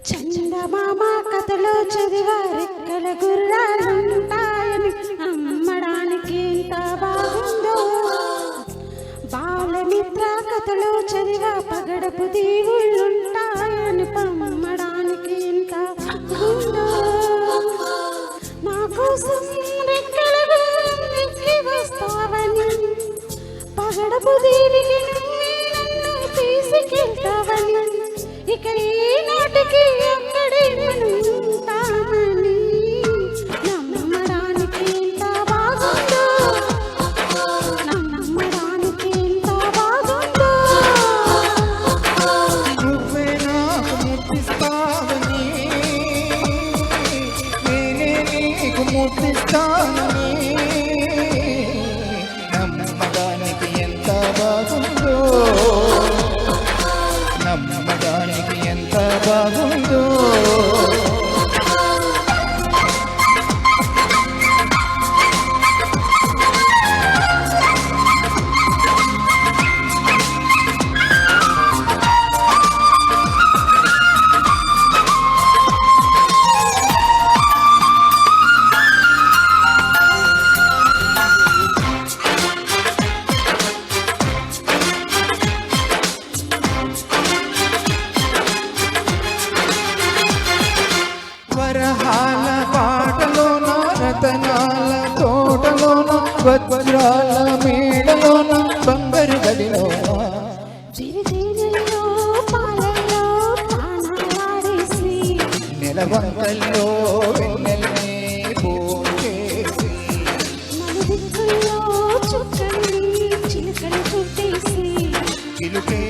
చందమామ కథలో చదివా రెక్కల గుర్రాలుంటాయని అమ్మడానికి ఎంత బాగుందో. బాలమిత్ర కథలో చదివా పగడపు దేవుళ్ళుంటాయని పమ్మడానికి ఎంత బాగుందో. నా కోసం రెక్కల గుర్రం ఎక్కి వస్తావని పగడపు దేవికి నన్ను తీసుకెళ్తావని ఇక ఏ నాటికి అక్కడే ఉంటామని నమ్మడానికి ఎంత బాగుందో. నమ్మడానికి ఎంత బాగుందో. నువ్వే నాకు ముట్టిస్తావని నేనే నీకు ముట్టిస్తానని నమ్మడానికి ఎంత బాగుందో. నమ్మడానికి ఎంత బాగుందో. వరహాల పాటలోన రతనాల తోటలోన వజ్రాల మేడలోన బంగారు గడిలోన చిరుతేనెల్లో పాలల్లో ప్రాణాలాడేసి నెలవంకల్లో వెన్నెల్నే పోచేసి నలుదిక్కుల్లో చుక్కల్ని చిలుకలు కొట్టేసి చిలుకే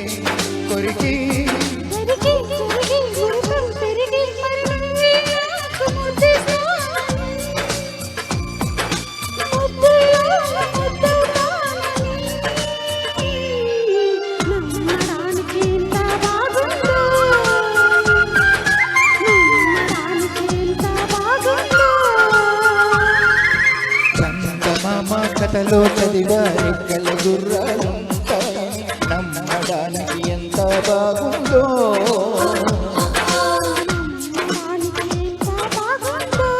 కొరికి పెరిగి పెరిగి గురుతం పెరిగి మరి నువ్వే నాకు ముద్దిస్తావని ముద్దుల్లో ముద్దవుతానని నమ్మడానికి ఎంత బాగుందో. నమ్మడానికి ఎంత బాగుందో. చందమామ కథలో చదివా రెక్కల గుర్రాలుంటాయి నమ్మడానికి ఎంత బాగుందో. నమ్మడానికి ఎంత బాగుందో.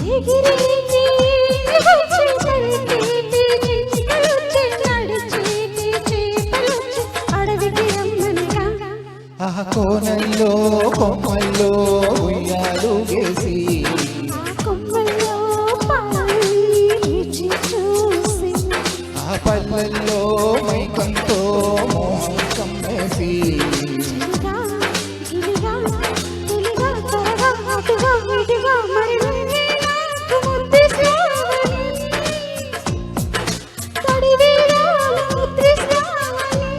ఎగిరేటి వచ్చి పలికేటి చింతలొచ్చి నడిచేటి చేపలొచ్చి అడవికి రమ్మనగా ఆ కోనల్లో కొమ్మల్లో ఉయ్యాలు వేసి ఆ కొమ్మల్లో పాలు రుచి చూసి ఆ పల్లెల్లో మైకంతో మోహం కమ్మేసి గిలిగా గిలిగా గిలిగా త్వరగా అటుగా ఇటుగా మరి నువ్వే నాకు ముద్దిస్తావని తడివేలా ముద్దిస్తావని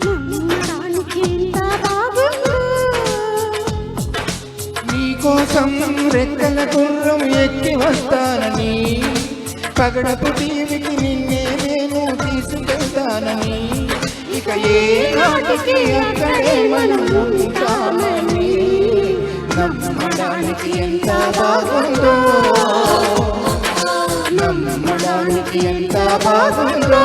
నమ్మడానికి ఎంత బాగుందో. నీకోసం రెక్కల గుర్రం ఎక్కి వస్తానని పగడపు టీవీకి నిన్నే నేను తీసుకెళ్తానని ఇక ఏ నాటికి అక్కడే మనం ఉంటామని నమ్మడానికి ఎంత బాగుందో. నమ్మడానికి ఎంత బాగుందో.